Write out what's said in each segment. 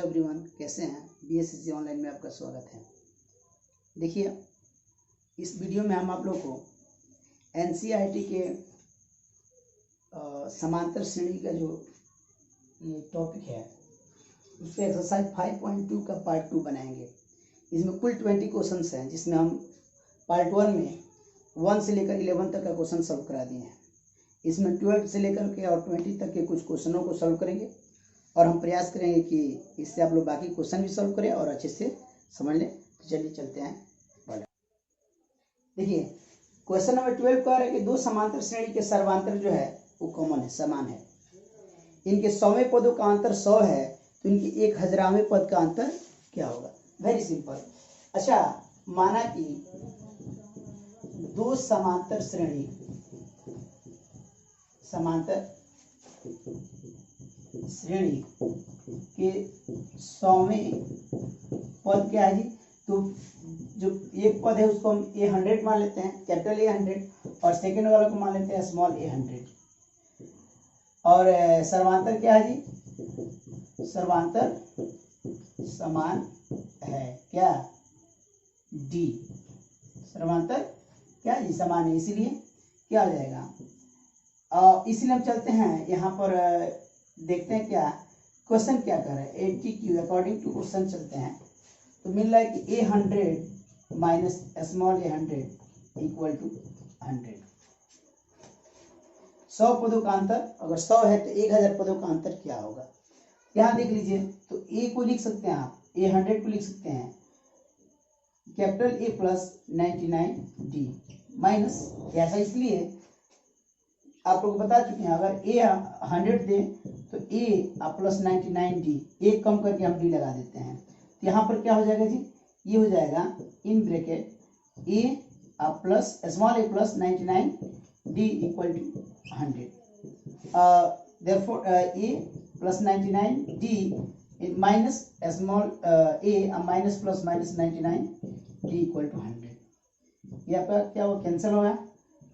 Hello everyone, कैसे हैं। BSCC online में आपका स्वागत है। देखिए, इस वीडियो में हम आप लोग को NCERT के समांतर श्रेणी का जो ये टॉपिक है उसके एक्सरसाइज 5.2 का पार्ट 2 बनाएंगे। इसमें कुल 20 क्वेश्चंस हैं, जिसमें हम पार्ट 1 में 1 से लेकर 11 तक का क्वेश्चन सॉल्व करा दिए हैं। इसमें 12 से लेकर के और 20 तक के कुछ क्वेश्चनों को सॉल्व करेंगे और हम प्रयास करेंगे कि इससे आप लोग बाकी क्वेश्चन भी सॉल्व करें और अच्छे से समझ लें। तो चलिए चलते हैं पढ़ने। देखिए, क्वेश्चन नंबर 12 कह रहा है कि दो समांतर श्रेणी के सर्वांतर जो है वो कॉमन है, समान है। इनके 100वें पदों का अंतर 100 है, तो इनके 1000वें पद का अंतर क्या होगा। Very simple. अच्छा, माना कि दो समांतर श्रेणी के 100वें पद क्या है जी, तो जो एक पद है उसको हम A100 मान लेते हैं, कैपिटल A100, और सेकेंड वाला को मान लेते हैं स्मॉल a100। और सर्वांतर क्या है जी, सर्वांतर समान है क्या, D। सर्वांतर क्या है जी, समान है, इसीलिए क्या हो जाएगा। इसलिए हम चलते हैं यहाँ पर, देखते हैं क्या क्वेश्चन क्या कर रहा है। 80Q अकॉर्डिंग टू क्वेश्चन चलते हैं, तो मिल रहा है कि A100 minus small a100 equal to 100। 100 पदों का अंतर, अगर 100 है तो 1000 पदों का अंतर क्या होगा। यहाँ देख लीजिए, तो A को लिख सकते हैं आप, A100 को लिख सकते हैं capital A plus 99D minus, ऐसा इसलिए आप लोग बता चुके हैं, अगर A100 दे तो A प्लस 99D, एक कम करके हम D लगा देते हैं। तो यहाँ पर क्या हो जाएगा जी, ये हो जाएगा in bracket A plus small a plus 99D equal to 100। Therefore A plus 99D minus small a minus plus minus 99D equal to 100। ये आपका क्या वो कैंसिल होगा।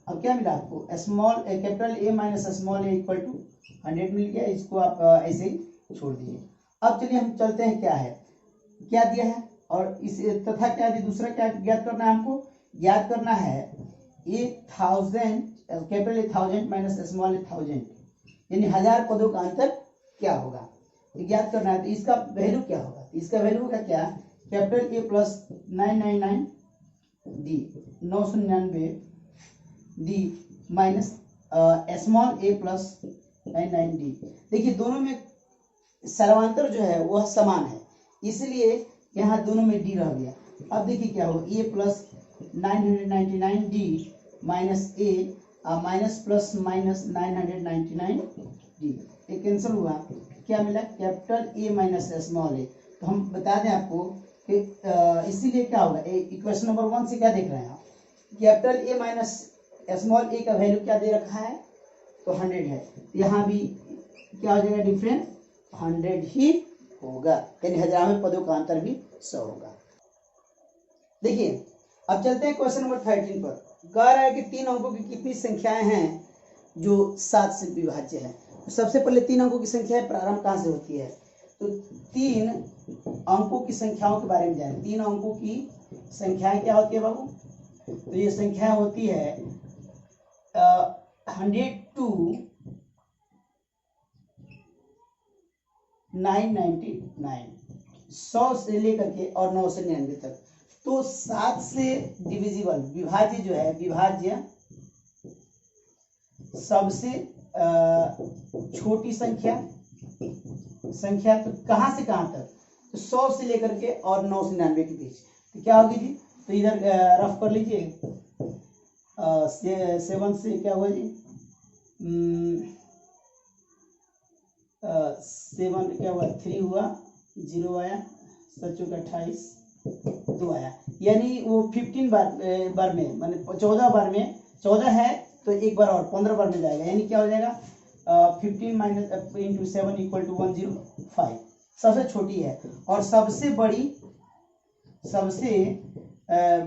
अब क्या मिला आपको, small capital A minus small a equal to 100 मिल गया। इसको आप ऐसे ही छोड़ दीजिए। अब चलिए हम चलते हैं, क्या है, क्या दिया है और इस तथा क्या दिया, दूसरा क्या ज्ञात करना है हमको, ज्ञात करना है 1000 capital A1000 minus small a1000, यानी 1000 पदों का अंतर क्या होगा, ज्ञात करना है। तो इसका वैल्यू क्या होगा, इसका वैल्यू होगा क्या, capital A plus 999D 999D minus small a plus 99D। देखिए, दोनों में सर्वांतर जो है वह समान है, इसलिए यहाँ दोनों में D रह गया। अब देखिए क्या होगा, A plus 999D minus A minus plus minus 999D, ये कैंसिल हुआ। क्या मिला, capital A minus small a। तो हम बता दें आपको कि इसीलिए क्या होगा, इक्वेशन नंबर 1 से क्या देख रहे हैं आप, capital A minus small a का वैल्यू क्या दे रखा है, तो 100 है। यहाँ भी क्या हो जाएगा, डिफरेंस 100 ही होगा, यानी 1000वें पदों का अंतर भी 100 होगा। देखिए, अब चलते हैं क्वेश्चन नंबर 13 पर। कह रहा है कि 3 अंकों की कितनी संख्याएं हैं जो 7 से विभाज्य है। तो सबसे पहले 3 अंकों की संख्या प्रारंभ कहाँ से होती है, तो 3 अंकों की संख्याओं के बारे में जाने। 3 अंकों की संख्याएं क्या होती है बाबू, तो ये संख्या होती है 100 to 999, 100 से लेकर के और 9 से 99 तक। तो 7 से डिविजिबल विभाज्य जो है, विभाज्य सबसे छोटी संख्या तो कहाँ से कहाँ तक, तो 100 से लेकर के और 9 से 99 के बीच। तो क्या होगी जी, तो इधर रफ कर लीजिए, 7 से क्या हुआ जी, 7 क्या हुआ, 3 हुआ, 0 आया, 7 चौका 28, 2 आया, यानी वो 15 बार में, माने 14 बार में, 14 है तो एक बार और 15 बार में जाएगा, यानी क्या हो जाएगा 15 माइनस इंटू 7 इक्वल टू 105। सबसे छोटी है, और सबसे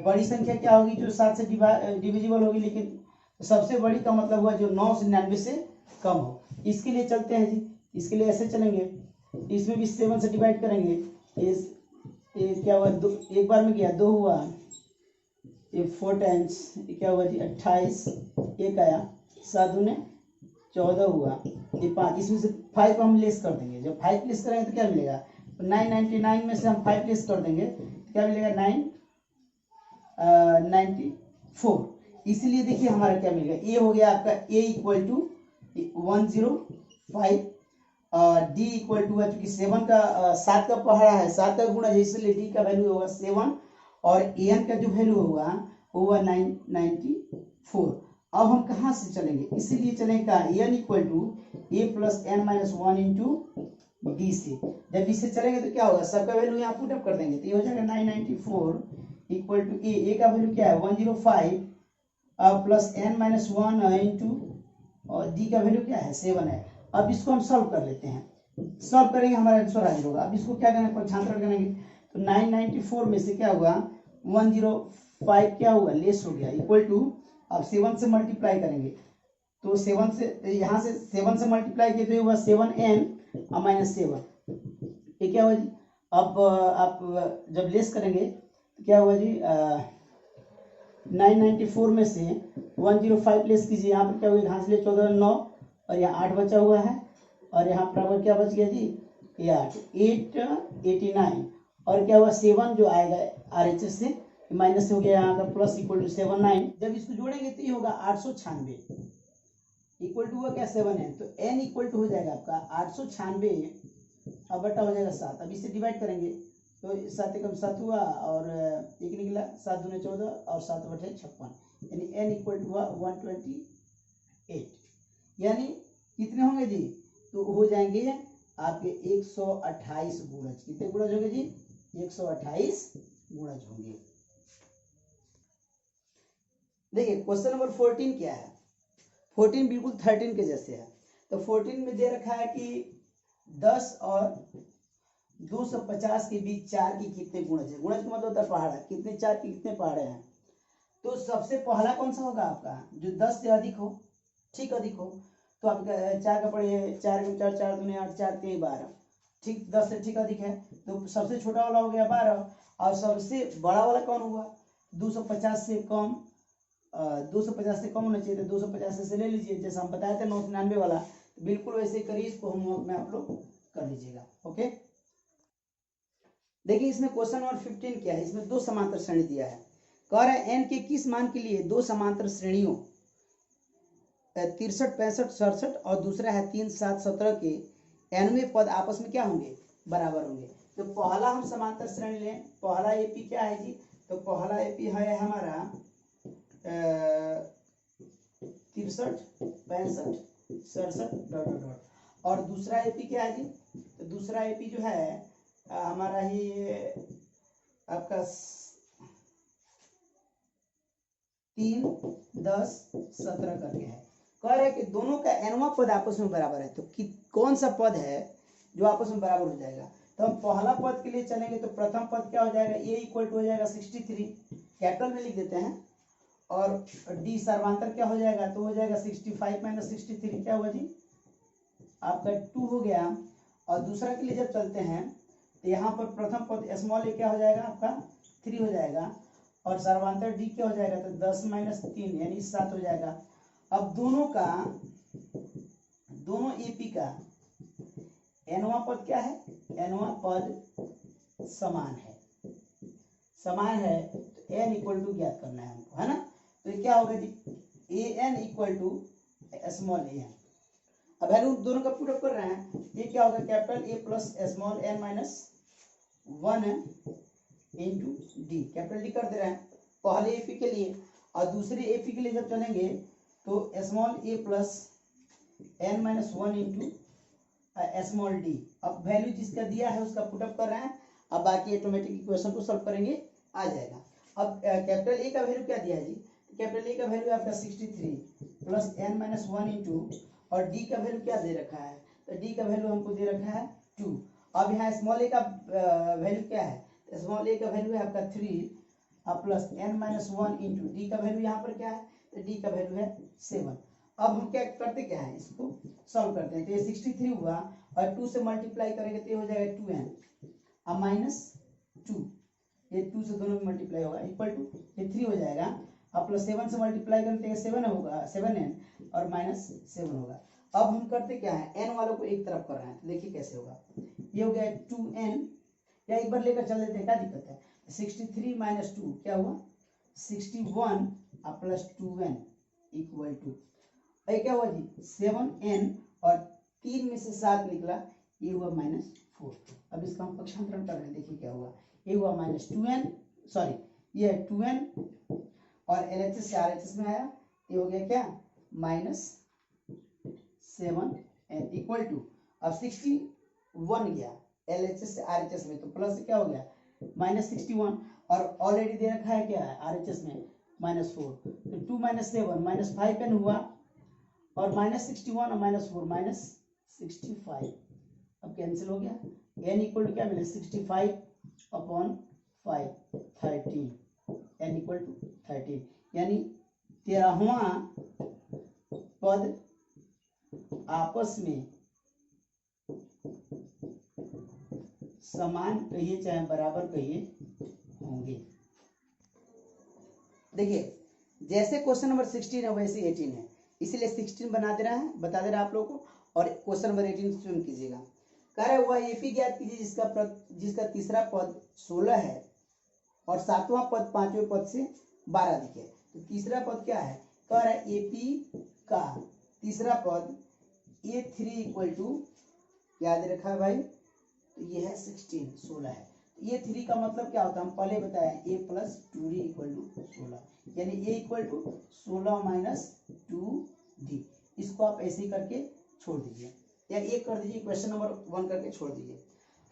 बड़ी संख्या क्या होगी, जो 7 से डिविजिबल होगी, लेकिन सबसे बड़ी का मतलब हुआ जो 9 से 99 से कम हो। इसके लिए चलते हैं जी, इसके लिए ऐसे चलेंगे, इसमें भी 7 से डिवाइड करेंगे। ये क्या हुआ, एक बार में गया 2 हुआ, ये 4 टाइम्स क्या हुआ जी 28, एक आया 7 दूने 14 हुआ, ये 5, इसमें से 5 हम लेस कर देंगे। जब 5 लेस करेंगे तो क्या मिलेगा, 999 में से हम 5 लेस कर देंगे तो क्या मिलेगा 994। इसलिए देखिए हमारा क्या मिलेगा, ए हो गया आपका A equal to 105, D equal to चूंकि 7 का 7 का पहाड़ा है, 7 का गुणा है, इसलिए डी का वैल्यू होगा 7 और एन का जो वैल्यू होगा वो होगा 994। अब हम कहाँ से चलेंगे, इसीलिए चलेगा n equal to a plus n minus 1 into d से। जब इससे चलेंगे तो क्या होगा, सबका वैल्यू यहाँ पुट अप कर देंगे तो ये हो जाएगा 994 इक्वल टू ए का वैल्यू क्या है 105 प्लस एन माइनस 1 इंटू और डी का वैल्यू क्या है 7 है। अब इसको हम सॉल्व कर लेते हैं, सॉल्व करेंगे हमारा आंसर हाजिर होगा। अब इसको क्या करेंगे, पक्षांतर करेंगे तो 994 में से क्या होगा 105 क्या होगा लेस हो गया इक्वल टू, अब 7 से मल्टीप्लाई करेंगे तो 7 से यहाँ से 7 से मल्टीप्लाई किए तो ये हुआ 7n माइनस 7, ये क्या हुआ जी। अब आप जब लेस करेंगे तो क्या हुआ जी 994 में से 105 लेस कीजिए, यहाँ पर क्या हुआ यहाँ से 14 9 और यहाँ 8 बचा हुआ है और यहाँ बराबर क्या बच गया जी ये 889 और क्या हुआ 7 जो आएगा RHS से माइनस हो गया यहाँ का प्लस इक्वल टू 79। जब इसको जोड़ेंगे तो ये होगा 896 इक्वल टू हुआ क्या 7n, तो n इक्वल टू हो जाएगा आपका 896 अब बटा हो जाएगा 7। अब इसे डिवाइड करेंगे तो 7 एकम 7 हुआ और एक निकला 7 दूने 14 और 7 बटे 56, यानी n इक्वल टू हुआ 128। यानी कितने होंगे जी, तो हो जाएंगे आपके 128 गुणज। कितने गुणज होंगे जी 128 गुणज होंगे। देखिए क्वेश्चन नंबर 14 क्या है, 14 बिल्कुल 13 के जैसे है। तो 14 में दे रखा है कि 10 और 250 के बीच 4 की कितने गुणज है। गुणज का मतलब होता है पहाड़ा, कितने 4 के कितने पहाड़े हैं। तो सबसे पहला कौन सा होगा आपका, जो 10 से अधिक हो, ठीक अधिक हो, तो आपका 4 का पढ़िए 4 में 4 4 दूने 8 4 3 12, ठीक 10 से ठीक अधिक है तो सबसे छोटा वाला हो गया 12 और सबसे बड़ा वाला कौन हुआ 250 से कम, 250 से कम होना चाहिए तो 250 से ले लीजिए, जैसा हम बताए थे 999 वाला, तो बिल्कुल वैसे करिए, इसको होमवर्क में आप लोग कर लीजिएगा। ओके, देखिए इसमें क्वेश्चन नंबर 15 क्या है, इसमें दो समांतर श्रेणी दिया है। कह रहा है n के किस मान के लिए दो समांतर श्रेणियों 63 65 67 और दूसरा है 3 7 17 के nवें पद आपस में क्या होंगे, बराबर होंगे। तो पहला हम समांतर श्रेणी लें, पहला एपी क्या है जी, तो पहला एपी है हमारा 63 65 67 डॉट डॉट, और दूसरा एपी क्या है जी, तो दूसरा एपी जो है हमारा ही आपका 3 10 17 करके है। कह रहे हैं कि दोनों का nवां पद आपस में बराबर है, तो कौन सा पद है जो आपस में बराबर हो जाएगा। तो हम पहला पद के लिए चलेंगे तो प्रथम पद क्या हो जाएगा, a इक्वल टू हो जाएगा 63, कैपिटल में लिख देते हैं, और d सर्वांतर क्या हो जाएगा, तो हो जाएगा 65 माइनस 63 क्या हुआ जी आपका 2 हो गया। और दूसरा के लिए जब चलते हैं तो यहाँ पर प्रथम पद स्मॉल ए क्या हो जाएगा आपका 3 हो जाएगा, और सर्वांतर डी क्या हो जाएगा, तो 10 माइनस 3 यानी 7 हो जाएगा। अब दोनों एपी का nवां पद क्या है, nवां पद समान है तो n इक्वल टू ज्ञात करना है हमको, है ना। तो ये क्या होगा जी an equal to small a n। अब वैल्यू दोनों का पुट अप कर रहे हैं, ये क्या होगा capital A plus small n minus 1 into D, capital D कर दे रहे हैं पहले एपी के लिए, और दूसरे एपी के लिए जब चलेंगे तो small a plus n minus 1 into small D. अब वैल्यू जिसका दिया है उसका पुटअप कर रहे हैं, अब बाकी ऑटोमेटिक इक्वेशन को सॉल्व करेंगे आ जाएगा। अब कैपिटल ए का वैल्यू क्या दिया है जी, कैपिटल ए का वैल्यू आपका 63 प्लस n माइनस 1 इंटू, और डी का वैल्यू क्या दे रखा है, तो डी का वैल्यू हमको दे रखा है 2। अब यहाँ स्मॉल ए का वैल्यू क्या है, स्मॉल ए का वैल्यू है आपका 3 plus n minus 1 into D का वैल्यू यहाँ पर क्या है, तो डी का वैल्यू है 7। अब हम क्या करते क्या है, इसको सॉल्व करते हैं। तो ये 63 हुआ और 2 से मल्टीप्लाई करेंगे तो ये हो जाएगा 2n अब -2, ये 2 से दोनों में मल्टीप्लाई होगा इक्वल टू ये 3 हो जाएगा। अब प्लस 7 से मल्टीप्लाई करते हैं 7 होगा 7n और -7 होगा। अब हम करते क्या है, n वालों को एक तरफ कर रहे हैं, तो देखिए कैसे होगा। ये हो गया 2n, या एक बार लेकर चल देते हैं, क्या दिक्कत है। 63 - 2 क्या हुआ 61 अब प्लस 2n इक्वल टू क्या हुआ जी 7n और 3 में से 7 निकला, ये हुआ -4। अब इसका हम पक्षांतरण कर रहे हैं, देखिए क्या हुआ। ये हुआ -2n, सॉरी ये है 2n और LHS से RHS में आया, ये हो गया क्या -7n इक्वल टू अब 61 गया LHS से RHS में, तो प्लस से क्या हो गया -61 और ऑलरेडी दे रखा है क्या है RHS में -4, तो 2 - 7 -5n हुआ और -61 और -4 -65। अब कैंसिल हो गया, n इक्वल टू क्या मिला 65 अपॉन 5 13, n इक्वल टू 13, यानी 13वां पद आपस में समान कहिए चाहे बराबर कहिए होंगे। देखिए जैसे क्वेश्चन नंबर 16 है वैसे 18 है, इसीलिए 16 बता दे रहा है आप लोगों को, और क्वेश्चन नंबर 18 स्वयं कीजिएगा। कह रहे वह एपी ज्ञात कीजिए जिसका तीसरा पद 16 है और सातवां पद पांचवें पद से 12 अधिक है। तो तीसरा पद क्या है, कह रहा है एपी का तीसरा पद A3 इक्वल टू याद रखा है भाई, तो ये है 16 है। A3 का मतलब क्या होता है, हम पहले बताए A + 2D इक्वल टू 16, यानी A इक्वल टू 16 - 2D। इसको आप ऐसे ही करके छोड़ दीजिए, या एक कर दीजिए क्वेश्चन नंबर 1 करके छोड़ दीजिए।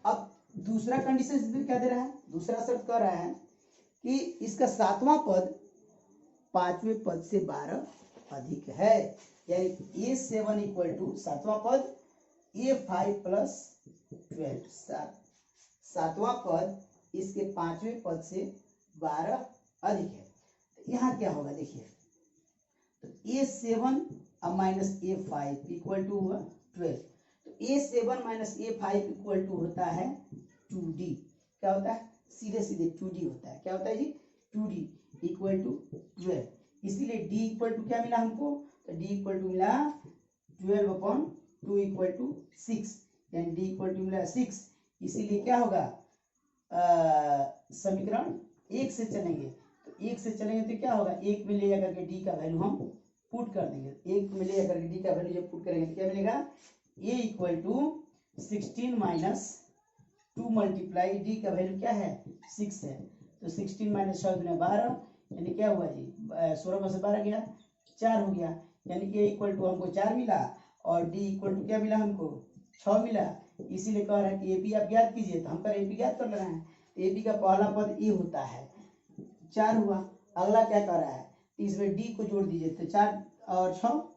अब दूसरा कंडीशन इसमें क्या दे रहा है, दूसरा शर्त कह रहा है कि इसका सातवां पद पांचवें पद से 12 अधिक है, यानी A7 इक्वल टू सातवां पद A5 + 12, सातवां पद इसके पांचवें पद से 12 अधिक है। तो यहाँ क्या होगा देखिए, तो A7 अब -A5 इक्वल टू हुआ 12, तो A7 - A5 इक्वल टू होता है 2D। क्या होता है, सीधे सीधे 2D होता है। क्या होता है जी 2D इक्वल टू 12, इसीलिए D इक्वल टू क्या मिला हमको, तो D इक्वल टू मिला 12/2 इक्वल टू 6, यानी D इक्वल टू मिला 6। इसीलिए क्या होगा, समीकरण 1 से चलेंगे, तो 1 से चलेंगे तो क्या होगा, 1 में ले जाकर के D का वैल्यू हम पुट कर देंगे। 1 में ले जाकर के D का वैल्यू जब पुट करेंगे तो क्या मिलेगा, A equal to 16 - 2 multiply D का वैल्यू क्या है 6 है, तो 16 - 6 × 12 यानी क्या हुआ जी 16 में से 12 गया 4 हो गया, यानी A इक्वल टू हमको 4 मिला और D इक्वल टू क्या मिला हमको 6 मिला। इसीलिए कह रहा है कि AP आप ज्ञात कीजिए, तो हम कर AP ज्ञात कर रहे हैं। AP का पहला पद A होता है 4 हुआ, अगला क्या कर रहा है, इसमें D को जोड़ दीजिए तो 4 और 6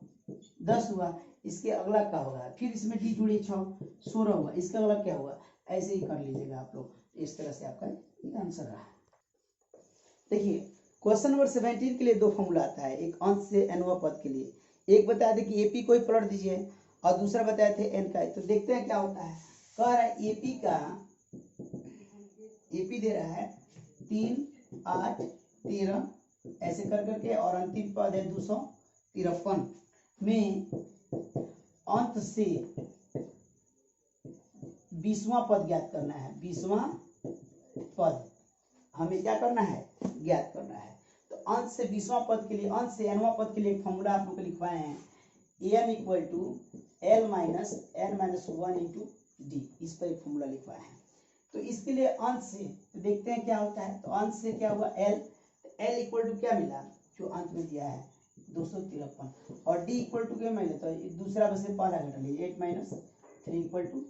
10 हुआ, इसके अगला क्या होगा, फिर इसमें D जोड़िए 6 16 हुआ, इसका अगला क्या हुआ, ऐसे ही कर लीजिएगा आप लोग। इस तरह से आपका ये आंसर रहा। देखिए क्वेश्चन नंबर 17 के लिए दो फॉर्मूला आता है, एक अंश से nवां पद के लिए। एक बताया था कि AP को ही पलट दीजिए और दूसरा बताए थे n का। तो देखते हैं क्या होता है। कह रहा है AP दे रहा है 3 8 13 ऐसे कर करके, और अंतिम पद है 253 में अंत से 20वां पद ज्ञात करना है। 20वां पद हमें क्या करना है, ज्ञात करना है। तो अंश से 20वां पद के लिए, अंश से nवां पद के लिए एक फॉर्मूला आप लोग को लिखवाए हैं, n equal to L - n - 1 into D। इस पर एक फॉर्मूला लिखवाए हैं। तो इसके लिए अंश से तो देखते हैं क्या होता है। तो अंश से क्या हुआ L, तो L इक्वल टू क्या मिला जो अंत में दिया है 253, और D इक्वल टू क्या मिला, तो दूसरा बस पहला घटा लीजिए 8 - 3 इक्वल टू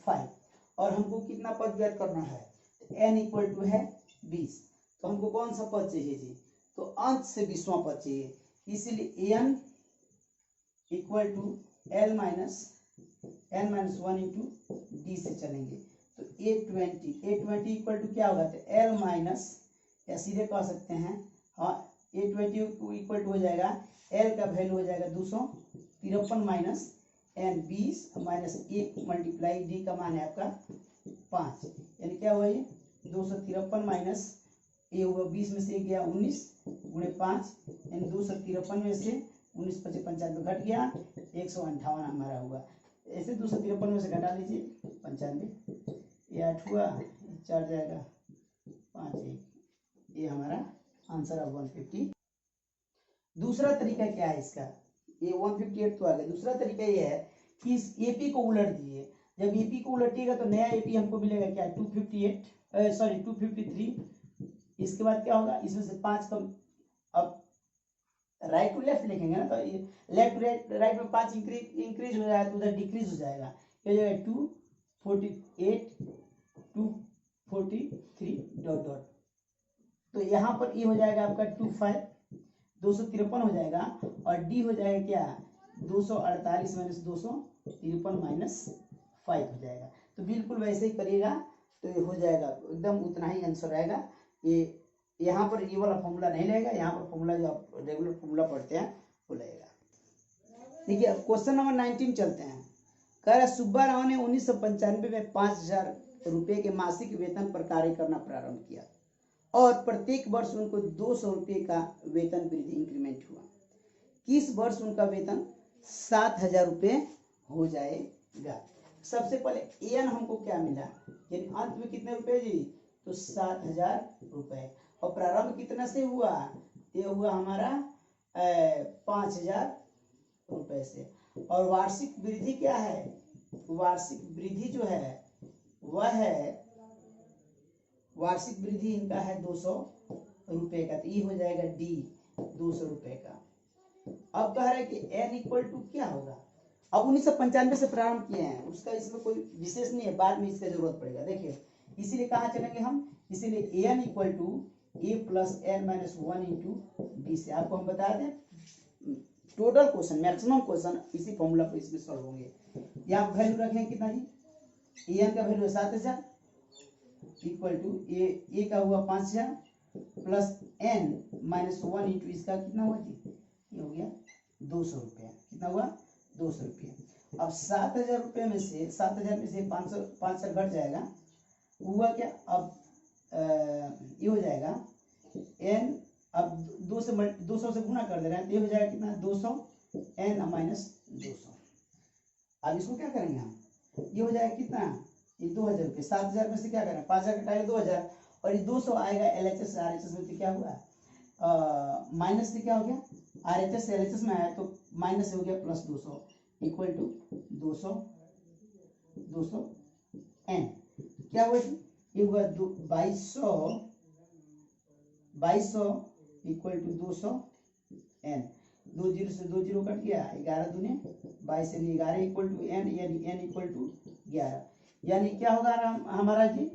5, और हमको कितना पद ज्ञात करना है, n इक्वल टू है 20। तो हमको कौन सा पद चाहिए जी, तो अंश से 20वां पद चाहिए, इसीलिए n equal to L - n - 1 into D से चलेंगे। तो A20 इक्वल टू क्या होगा, तो L माइनस, या सीधे कह सकते हैं हाँ A20 इक्वल टू हो जाएगा L का वैल्यू हो जाएगा 253 minus N 20 minus 1 multiply D का मान है आपका 5, यानी क्या हुआ ये 253 माइनस ए हुआ 20 में से गया 19 गुणे 5, यानी 253 में से 19 5 95 घट गया 158 हमारा हुआ। ऐसे 253 में से घटा लीजिए 95, ये 8 हुआ, 4 जाएगा 5 1, ये हमारा आंसर है 150। दूसरा तरीका क्या है इसका, ये 158 तो आ गया। दूसरा तरीका ये है कि इस एपी को उलट दीजिए। जब एपी को उलटिएगा तो नया एपी हमको मिलेगा क्या 253। इसके बाद क्या होगा, इसमें से 5 कम, अब राइट टू लेफ्ट लिखेंगे ना, तो लेफ्ट टू राइट में 5 इंक्रीज हो जाएगा तो उधर डिक्रीज हो जाएगा, क्या हो जाएगा 248 243 डॉट डॉट। तो यहाँ पर ये हो जाएगा आपका 253 हो जाएगा, और डी हो जाएगा क्या 248 माइनस 253 माइनस 5 हो जाएगा। तो बिल्कुल वैसे ही करिएगा तो ये हो जाएगा, एकदम उतना ही आंसर आएगा। ये यहाँ पर ये वाला फॉर्मूला नहीं लगेगा, यहाँ पर फॉर्मूला जो आप रेगुलर फॉर्मूला पढ़ते हैं वो लगेगा। देखिए अब क्वेश्चन नंबर 19 चलते हैं। कह रहा सुब्बा राव ने 1995 में 5000 रुपये के मासिक वेतन पर कार्य करना प्रारंभ किया और प्रत्येक वर्ष उनको 200 रुपये का वेतन वृद्धि इंक्रीमेंट हुआ। किस वर्ष उनका वेतन 7000 रुपये हो जाएगा। सबसे पहले एन हमको क्या मिला, यानी अंत में कितने रुपए जी, तो 7000 रुपये, और प्रारंभ कितना से हुआ, ये हुआ हमारा 5000 रुपये से। और वार्षिक वृद्धि क्या है, वार्षिक वृद्धि जो है वह है, वार्षिक वृद्धि इनका है 200 रुपये का, तो ये हो जाएगा डी 200 रुपये का। अब कह रहा है कि एन इक्वल टू क्या होगा। अब 1995 से प्रारंभ किए हैं, उसका इसमें कोई विशेष नहीं है, बाद में इसका जरूरत पड़ेगा। देखिए इसीलिए कहाँ चलेंगे हम, इसीलिए n equal to a plus n minus 1 into d से। आपको हम बता दें टोटल क्वेश्चन मैक्सिमम क्वेश्चन इसी फॉर्मूला पर इसमें सॉल्व होंगे। यहाँ वैल्यू रखें कितना जी, एन का वैल्यू है 7000 इक्वल टू ए का हुआ 5000 प्लस एन माइनस 1 इंटू इसका कितना हुआ जी, ये हो गया 200 रुपया। कितना हुआ 200 रुपये। अब 7000 रुपये में से 7000 में से 500 घट जाएगा, हुआ क्या, अब ये हो जाएगा एन, अब 200 से गुना कर दे रहे हैं, ये हो जाएगा कितना 200 एन माइनस 200। अब इसको क्या करेंगे हम, ये हो जाएगा कितना, ये 2000 रुपये। 7000 में से क्या करें 5000 घटाएगा 2000, और ये 200 आएगा LHS RHS में, तो क्या हुआ माइनस से क्या हो गया, RHS से LHS में आया तो माइनस हो गया प्लस 200 इक्वल टू 200 एन। क्या हुआ, ये हुआ 2200 इक्वल टू 200 एन। 2 जीरो से 2 जीरो कट गया, 11 दूने 22 यानी 11 इक्वल टू एन, यानी एन इक्वल टू 11, यानी क्या होगा हमारा जी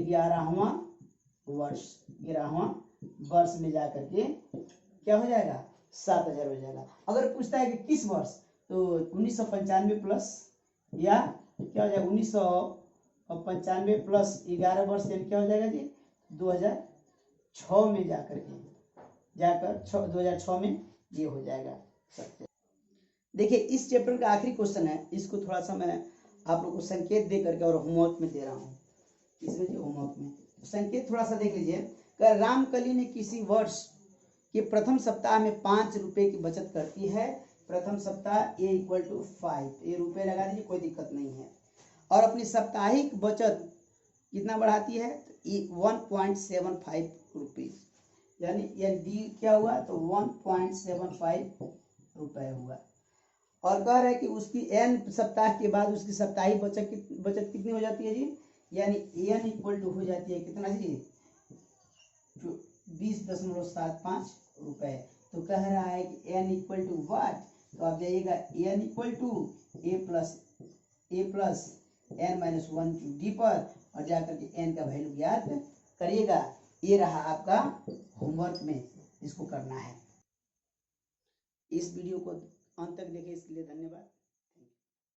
11वां वर्ष, 11वां वर्ष में जाकर के क्या हो जाएगा 7000 हो जाएगा। अगर पूछता है कि किस वर्ष, तो 1995 प्लस, या क्या हो जाएगा 1995 प्लस 11 वर्ष, यानी क्या हो जाएगा जी 2006 में जाकर 2006 में ये हो जाएगा। देखिए इस चैप्टर का आखिरी क्वेश्चन है, इसको थोड़ा सा मैं आप लोग को संकेत दे करके और होमवर्क में दे रहा हूँ। इसमें जो होमवर्क में संकेत थोड़ा सा देख लीजिए। रामकली ने किसी वर्ष के प्रथम सप्ताह में 5 रुपए की बचत करती है। प्रथम सप्ताह ए इक्वल टू 5, ये रुपये लगा दीजिए, कोई दिक्कत नहीं है। और अपनी साप्ताहिक बचत कितना बढ़ाती है, 1.75 रुपीज, यानी डी क्या हुआ, तो 1.75 रुपये हुआ। और कह रहे हैं कि उसकी एन सप्ताह के बाद उसकी साप्ताहिक बचत कितनी हो जाती है जी, यानी एन इक्वल टू हो जाती है कितना जी 20.75 रुपये। तो कह रहा है कि एन इक्वल टू वाट, तो आप जाइएगा n equal to a plus n minus 1 to d पर, और जाकर के एन का वैल्यू ज्ञात करिएगा। ये रहा आपका होमवर्क में, इसको करना है। इस वीडियो को अंत तक देखें, इसके लिए धन्यवाद।